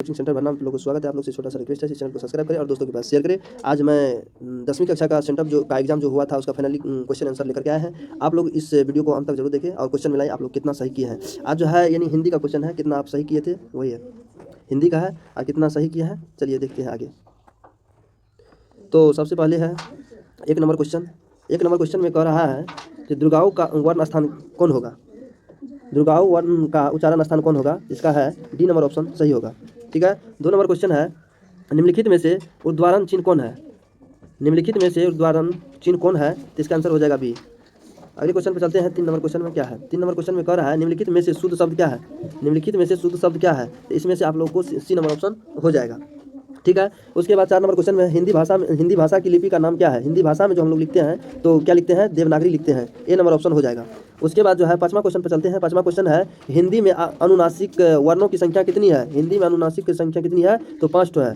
Coaching centre भरना आप लोगों को स्वागत है। आप लोग से छोटा सा रिक्वेस्ट है, इस चैनल को सब्सक्राइब करें और दोस्तों के पास शेयर करें। आज मैं 10वीं कक्षा का सेंटअप का एग्जाम जो हुआ था उसका फाइनली क्वेश्चन आंसर लेकर के आए हैं। आप लोग इस वीडियो को अंत तक जरूर देखें और क्वेश्चन मिलाएं आप लोग कितना सही किए हैं। आज जो है यानी हिंदी का क्वेश्चन है, कितना आप सही किए थे वही है, हिंदी का है और कितना सही किया है। चलिए देखते हैं आगे। तो सबसे पहले है 1 नंबर क्वेश्चन। 1 नंबर क्वेश्चन में कह रहा है कि दुर्गाऊ का वर्ण स्थान कौन होगा। दुर्गाऊ वर्ण का उच्चारण स्थान कौन होगा। इसका है डी नंबर ऑप्शन सही होगा। ठीक है। 2 नंबर क्वेश्चन है निम्नलिखित में से ऊर्ध्वाधर चिन्ह कौन है। निम्नलिखित में से ऊर्ध्वाधर चिन्ह कौन है, तो इसका आंसर हो जाएगा बी। अगले क्वेश्चन पर चलते हैं। 3 नंबर क्वेश्चन में क्या है। 3 नंबर क्वेश्चन में कह रहा है निम्नलिखित में से शुद्ध शब्द क्या है। निम्नलिखित में से शुद्ध शब्द क्या है, तो इसमें से आप लोगों को सी नंबर ऑप्शन हो जाएगा। ठीक है। उसके बाद 4 नंबर क्वेश्चन में हिंदी भाषा की लिपि का नाम क्या है। हिंदी भाषा में जो हम लोग लिखते हैं तो क्या लिखते हैं, देवनागरी लिखते हैं। ए नंबर ऑप्शन हो जाएगा। उसके बाद जो है 5वां क्वेश्चन पर चलते हैं। 5वां क्वेश्चन है हिंदी में अनुनासिक वर्णों की संख्या कितनी है। हिंदी में अनुनासिक की संख्या कितनी है, तो 5 तो है।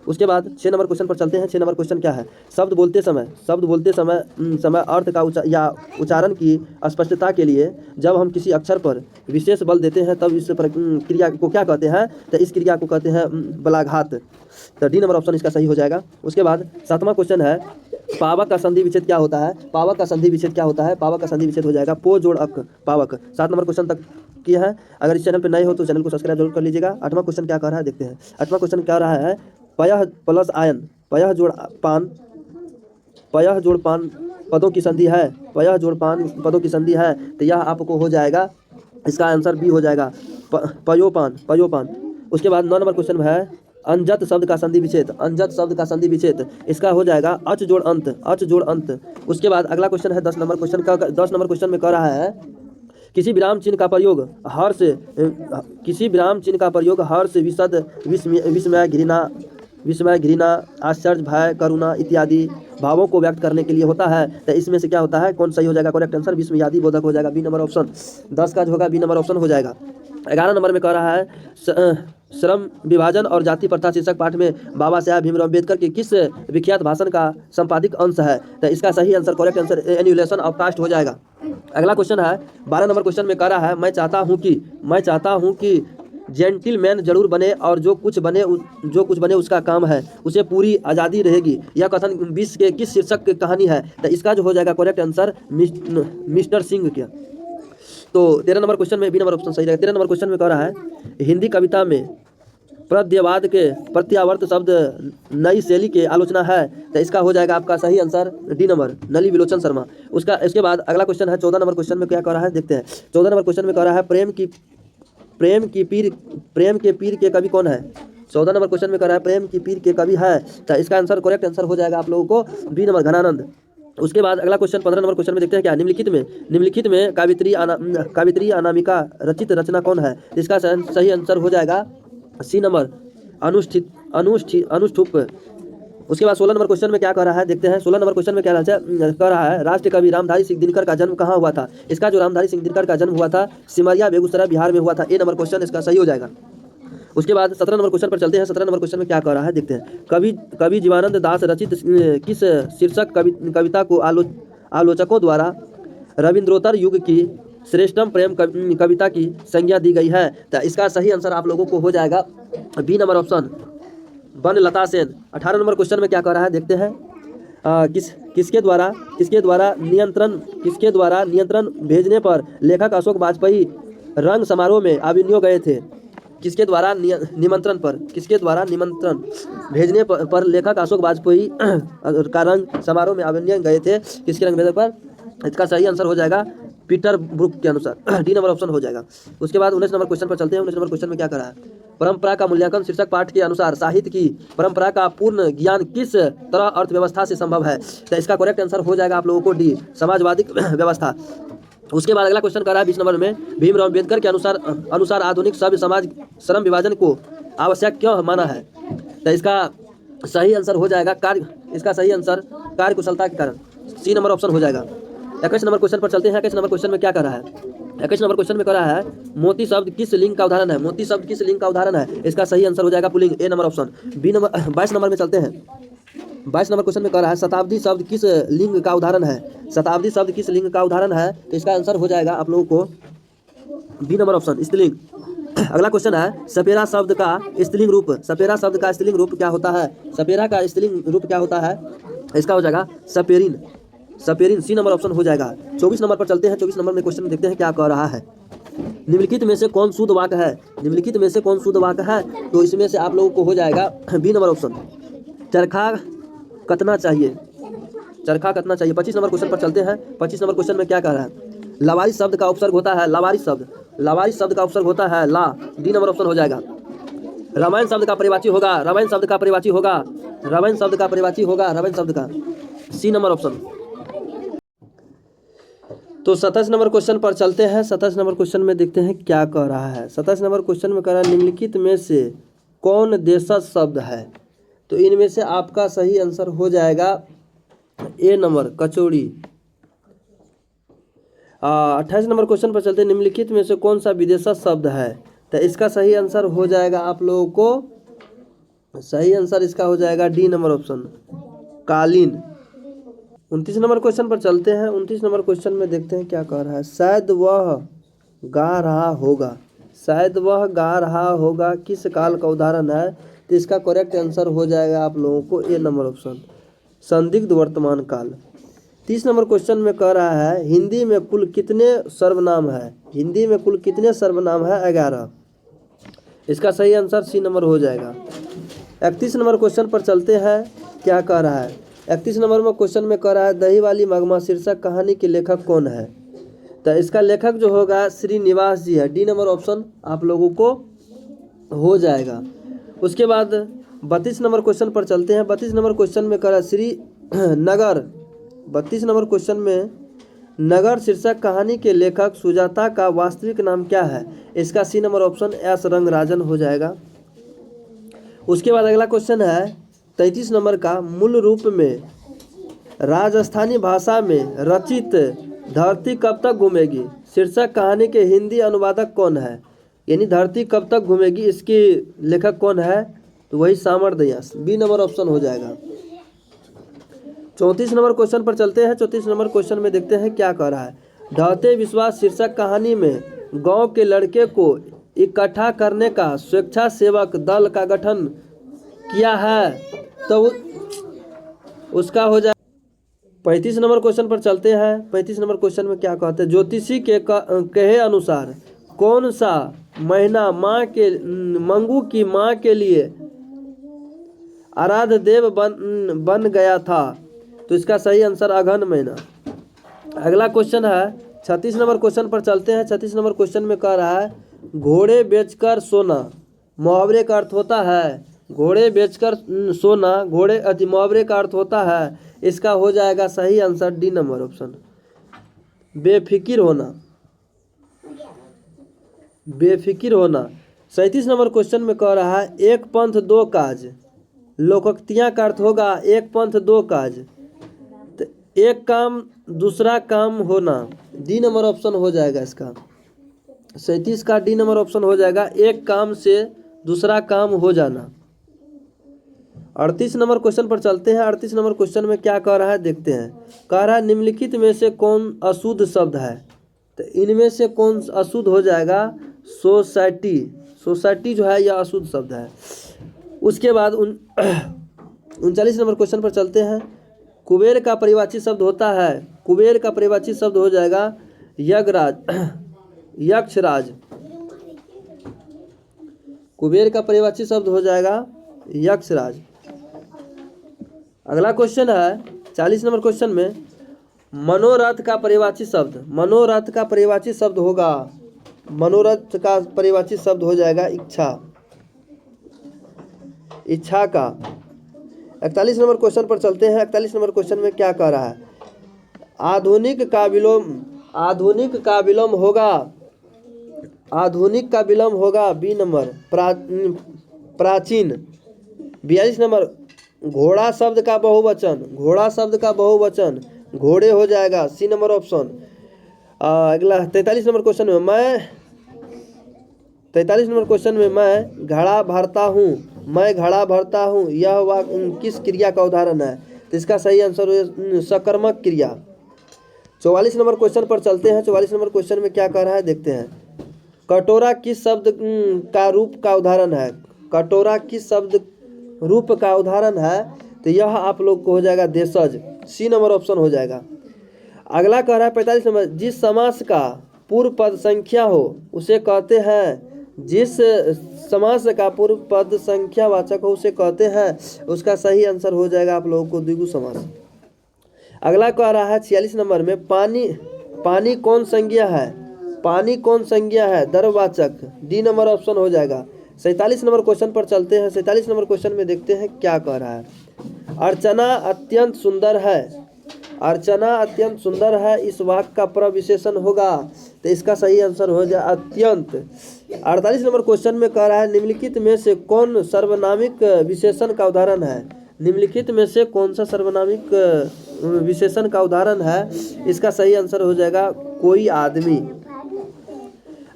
उसके बाद 6 नंबर क्वेश्चन पर चलते हैं। 6 नंबर क्वेश्चन क्या है, शब्द बोलते समय अर्थ का उच्चारण की स्पष्टता के लिए जब हम किसी अक्षर पर विशेष बल देते हैं तब इस क्रिया को क्या कहते हैं, तो इस क्रिया को कहते हैं बलाघात। तो डी नंबर ऑप्शन इसका सही हो जाएगा। उसके बाद 7वां क्वेश्चन है पावक का संधि विच्छेद क्या होता है। पावक का संधि विच्छेद क्या होता है, पावक का संधि विच्छेद हो जाएगा पो जोड़ अक पावक। 7 नंबर क्वेश्चन तक किया है। अगर इस चैनल पर नए हो तो चैनल को सब्सक्राइब जरूर कर लीजिएगा। 8वां क्वेश्चन क्या कह रहा है देखते हैं। 8वां क्वेश्चन क्या रहा है पयः प्लस आयन पयः जोड़ पान पदों की संधि है। पयः जोड़ पान पदों की संधि है, तो यह आपको हो जाएगा, इसका आंसर बी हो जाएगा पयोपान। उसके बाद 9 नंबर क्वेश्चन में है अंजत शब्द का संधि विच्छेद। अंजत शब्द का संधि विच्छेद इसका हो जाएगा अच जोड़ अंत। उसके बाद अगला क्वेश्चन है 10 नंबर क्वेश्चन का। 10 नंबर क्वेश्चन में कह रहा है किसी विराम चिन्ह का प्रयोग हर्ष विस्मय घृणा आश्चर्य भय करुणा इत्यादि भावों को व्यक्त करने के लिए होता है, तो इसमें से क्या होता है, कौन सही हो जाएगा। करेक्ट आंसर विस्मयादि बोधक हो जाएगा, बी नंबर ऑप्शन। 10 का जो होगा बी नंबर ऑप्शन हो जाएगा। 11 नंबर में कह रहा है श्रम विभाजन और जाति प्रथा शीर्षक पाठ में बाबा साहेब भीमराव अम्बेडकर के किस विख्यात भाषण का संपादिक अंश है, तो इसका सही answer correct answer annulation of caste हो जाएगा। अगला क्वेश्चन है 12 नंबर क्वेश्चन में कह रहा है मैं चाहता हूँ कि जेंटिलमैन जरूर बने और जो कुछ बने उसका काम है उसे पूरी आज़ादी रहेगी। यह कथन विश्व के किस शीर्षक की कहानी है, तो इसका जो हो जाएगा करेक्ट आंसर मिस्टर सिंह क्या। तो 13 नंबर क्वेश्चन में बी नंबर ऑप्शन सही रहेगा। 13 नंबर क्वेश्चन में कह रहा है हिंदी कविता में पद्यवाद के प्रत्यावर्त शब्द नई शैली के आलोचना है, तो इसका हो जाएगा आपका सही आंसर डी नंबर नली विलोचन शर्मा। इसके बाद अगला क्वेश्चन है 14 नंबर क्वेश्चन में क्या कह रहा है देखते हैं। 14 नंबर क्वेश्चन में कह रहा है प्रेम के पीर के कवि कौन है। 14 नंबर क्वेश्चन में कह रहा है प्रेम की पीर के कवि है, तो इसका आंसर करेक्ट आंसर हो जाएगा आप लोगों को बी नंबर घनानंद। उसके बाद अगला क्वेश्चन 15 नंबर क्वेश्चन में देखते हैं क्या निम्नलिखित में कावित्री अनामिका रचित रचना कौन है, इसका सही आंसर हो जाएगा सी नंबर अनुष्ठुप। उसके बाद 16 नंबर क्वेश्चन में क्या कह रहा है देखते हैं। 16 नंबर क्वेश्चन में क्या कह रहा है राष्ट्र कवि रामधारी सिंह दिनकर का जन्म कहाँ हुआ था। इसका जो रामधारी सिंह दिनकर का जन्म हुआ था सिमरिया बेगूसराय बिहार में हुआ था। ए नंबर क्वेश्चन इसका सही हो जाएगा। उसके बाद 17 नंबर क्वेश्चन पर चलते हैं। 17 नंबर क्वेश्चन में क्या कह रहा है देखते हैं। कवि जीवानंद दास रचित किस शीर्षक कविता को आलोचकों द्वारा रविंद्रोत्तर युग की श्रेष्ठतम प्रेम कविता की संज्ञा दी गई है, तो इसका सही आंसर आप लोगों को हो जाएगा B number option Banalata Sen. 18 number question में क्या कह रहा है देखते हैं। किसके द्वारा नियंत्रण भेजने पर लेखक अशोक वाजपेयी रंग समारोह में अभिनय गए थे। किसके द्वारा निमंत्रण भेजने पर लेखक अशोक वाजपेयी का रंग समारोह में अभिनय गए थे, किसके रंग भेजने पर, इसका सही आंसर हो जाएगा पीटर ब्रुक के अनुसार, डी नंबर ऑप्शन हो जाएगा। उसके बाद 19 नंबर क्वेश्चन पर चलते हैं। 19 नंबर क्वेश्चन में क्या कर रहा है परंपरा का मूल्यांकन शीर्षक पाठ के अनुसार साहित्य की परंपरा का पूर्ण ज्ञान किस तरह अर्थव्यवस्था से संभव है, तो इसका करेक्ट आंसर हो जाएगा आप लोगों को डी समाजवादी व्यवस्था। उसके बाद अगला क्वेश्चन कर रहा है 20 नंबर में भीमराव अम्बेडकर के अनुसार आधुनिक सभ्य समाज श्रम विभाजन को आवश्यक क्यों माना है, तो इसका सही आंसर हो जाएगा कार्यकुशलता के कारण, सी नंबर ऑप्शन हो जाएगा। 21 नंबर क्वेश्चन पर चलते हैं। 21 नंबर क्वेश्चन में क्या कर रहा है। 21 नंबर क्वेश्चन में कह रहा है मोती शब्द किस लिंग का उदाहरण है, इसका सही आंसर हो जाएगा पुल्लिंग, ए नंबर ऑप्शन। 22 नंबर में चलते हैं। 22 नंबर क्वेश्चन में कह रहा है शताब्दी शब्द किस लिंग का उदाहरण है, तो इसका आंसर हो जाएगा आप लोगों को बी नंबर ऑप्शन स्त्रीलिंग। अगला क्वेश्चन है सपेरा शब्द का स्त्रीलिंग रूप। सपेरा शब्द का स्त्रीलिंग रूप क्या होता है? सपेरा का स्त्रीलिंग रूप क्या होता है? इसका हो जाएगा सपेरिन। सपेरिन सी नंबर ऑप्शन हो जाएगा। 24 नंबर पर चलते हैं। 24 नंबर में क्वेश्चन देखते हैं क्या कह रहा है। निम्नलिखित में से कौन शुद्ध वाक्य है? निम्नलिखित में से कौन शुद्ध वाक्य है? तो इसमें से आप लोगों को हो जाएगा बी नंबर ऑप्शन, चरखा कतना चाहिए। चरखा कतना चाहिए। 25 नंबर क्वेश्चन पर चलते हैं। 25 नंबर क्वेश्चन में क्या कह रहा है? लावारिस शब्द का उपसर्ग होता है। लावारिस शब्द का उपसर्ग होता है ला। डी नंबर ऑप्शन हो जाएगा। रामायण शब्द का परिवाची होगा। रामायण शब्द का परिवाची होगा। रामायण शब्द का परिवाची होगा। रामायण शब्द का सी नंबर ऑप्शन। तो 27 नंबर क्वेश्चन पर चलते हैं। 27 नंबर क्वेश्चन में देखते हैं क्या कह रहा है। 27 नंबर क्वेश्चन में कह रहा है निम्नलिखित में से कौन देशज शब्द है? तो इनमें से आपका सही आंसर हो जाएगा ए नंबर कचौड़ी। 28 नंबर क्वेश्चन पर चलते हैं। निम्नलिखित में से कौन सा विदेशज शब्द है? तो इसका सही आंसर हो जाएगा आप लोगों को, सही आंसर इसका हो जाएगा डी नंबर ऑप्शन कालीन। 29 नंबर क्वेश्चन पर चलते हैं। 29 नंबर क्वेश्चन में देखते हैं क्या कह रहा है। शायद वह गा रहा होगा। शायद वह गा रहा होगा किस काल का उदाहरण है? तो इसका करेक्ट आंसर हो जाएगा आप लोगों को ए नंबर ऑप्शन संदिग्ध वर्तमान काल। 30 नंबर क्वेश्चन में कह रहा है हिंदी में कुल कितने सर्वनाम है? हिंदी में कुल कितने सर्वनाम है? 11। इसका सही आंसर सी नंबर हो जाएगा। 31 नंबर क्वेश्चन पर चलते हैं। क्या कह रहा है? 31 नंबर में क्वेश्चन में कह रहा है दही वाली मगमा शीर्षक कहानी के लेखक कौन है? तो इसका लेखक जो होगा श्रीनिवास जी है। डी नंबर ऑप्शन आप लोगों को हो जाएगा। उसके बाद 32 नंबर क्वेश्चन पर चलते हैं। 32 नंबर क्वेश्चन में कह रहा है श्री नगर। 32 नंबर क्वेश्चन में नगर शीर्षक कहानी के लेखक सुजाता का वास्तविक नाम क्या है? इसका C number option S Rangarajan हो जाएगा। उसके बाद अगला क्वेश्चन है 33 नंबर का मूल रूप में राजस्थानी भाषा में रचित धरती कब तक घूमेगी शीर्षक कहानी के हिंदी अनुवादक कौन है? यानी धरती कब तक घूमेगी इसकी लेखक कौन है? तो वही सामरदयास। बी नंबर ऑप्शन हो जाएगा। 34 नंबर क्वेश्चन पर चलते हैं। 34 नंबर क्वेश्चन में देखते हैं क्या कह रहा है। ढहते विश्वास शीर्षक कहानी में गांव के लड़के को इकट्ठा करने का स्वेच्छासेवक दल का गठन किया है, तो उसका हो जाए। 35 नंबर क्वेश्चन पर चलते हैं। 35 नंबर क्वेश्चन में क्या कहते हैं ज्योतिषी के कहे अनुसार कौन सा महीना मंगू की माँ के लिए आराध्य देव बन गया था? तो इसका सही आंसर अगहन महीना। अगला क्वेश्चन है 36 नंबर क्वेश्चन पर चलते हैं। 36 नंबर क्वेश्चन में कह रहा है घोड़े बेचकर सोना मुहावरे का अर्थ होता है। घोड़े बेचकर सोना मुहावरे का अर्थ होता है। इसका हो जाएगा सही आंसर डी नंबर ऑप्शन बेफिकिर होना। बेफिकिर होना। 37 नंबर क्वेश्चन में कह रहा है एक पंथ दो काज लोकोक्तियाँ का अर्थ होगा एक पंथ दो काज। तो एक काम दूसरा काम होना। डी नंबर ऑप्शन हो जाएगा इसका। 37 का डी नंबर ऑप्शन हो जाएगा एक काम से दूसरा काम हो जाना। 38 नंबर क्वेश्चन पर चलते हैं। 38 नंबर क्वेश्चन में क्या कह रहा है देखते हैं। कह रहा है निम्नलिखित में से कौन अशुद्ध शब्द है? तो इनमें से कौन अशुद्ध हो जाएगा? सोसाइटी। सोसाइटी जो है यह अशुद्ध शब्द है। उसके बाद 39 नंबर क्वेश्चन पर चलते हैं। कुबेर का परिवाची शब्द होता है। कुबेर का परिवाची शब्द हो जाएगा यक्षराज। कुबेर का परिवाची शब्द हो जाएगा यक्षराज। अगला क्वेश्चन है 40 नंबर क्वेश्चन में मनोरथ का परिवाची शब्द। मनोरथ का परिवाची शब्द होगा मनोरथ का परिवाची शब्द हो जाएगा इच्छा। इच्छा का। 41 नंबर क्वेश्चन पर चलते हैं। 41 नंबर क्वेश्चन में क्या कह रहा है आधुनिक का विलोम होगा। आधुनिक का विलोम होगा बी नंबर प्राचीन। 42 नंबर घोड़ा शब्द का बहुवचन। घोड़ा शब्द का बहुवचन घोड़े हो जाएगा सी नंबर ऑप्शन। अगला 43 नंबर क्वेश्चन में मैं घड़ा भरता हूँ। मैं घड़ा भरता हूँ यह किस क्रिया का उदाहरण है? तो इसका सही आंसर है सकर्मक क्रिया। 44 नंबर क्वेश्चन पर चलते हैं। 44 नंबर क्वेश्चन में क्या कह रहा है देखते हैं। कटोरा किस शब्द का रूप का उदाहरण है? कटोरा किस शब्द रूप का उदाहरण है? तो यह आप लोग को हो जाएगा देशज, सी नंबर ऑप्शन हो जाएगा। अगला कह रहा है 45 नंबर, जिस समास का पूर्व पद संख्या हो उसे कहते हैं, जिस समास का पूर्व पद संख्या वाचक हो उसे कहते हैं, उसका सही आंसर हो जाएगा आप लोगों को द्विगु समास। अगला कह रहा है 46 नंबर में, पानी पानी कौन संज्ञा है? पानी कौन संज्ञा है? द्रववाचक, डी नंबर ऑप्शन हो जाएगा। 47 नंबर क्वेश्चन पर चलते हैं। 47 नंबर क्वेश्चन में देखते हैं क्या कह रहा है। अर्चना अत्यंत सुंदर है, अर्चना अत्यंत सुंदर है, इस वाक्य का प्रविशेषण होगा, तो इसका सही आंसर हो जाए अत्यंत। 48 नंबर क्वेश्चन में कह रहा है, निम्नलिखित में से कौन सर्वनामिक विशेषण का उदाहरण है? निम्नलिखित में से कौन सा सर्वनामिक विशेषण का उदाहरण है? इसका सही आंसर हो जाएगा कोई आदमी।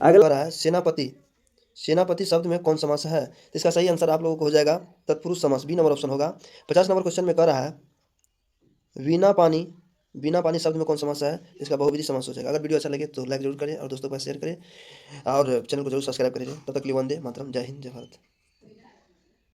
अगला रहा है सेनापति, सेनापति शब्द में कौन समास है? तो इसका सही आंसर आप लोगों को हो जाएगा तत्पुरुष समास, बी नंबर ऑप्शन होगा। 50 नंबर क्वेश्चन में कह रहा है बिना पानी, बिना पानी शब्द में कौन समास है? इसका बहुविधि समास हो जाएगा। अगर वीडियो अच्छा लगे तो लाइक जरूर करें और दोस्तों के पास शेयर करें और चैनल को जरूर सब्सक्राइब करें। तब तक के लिए वंदे मातरम, जय हिंद, जय भारत।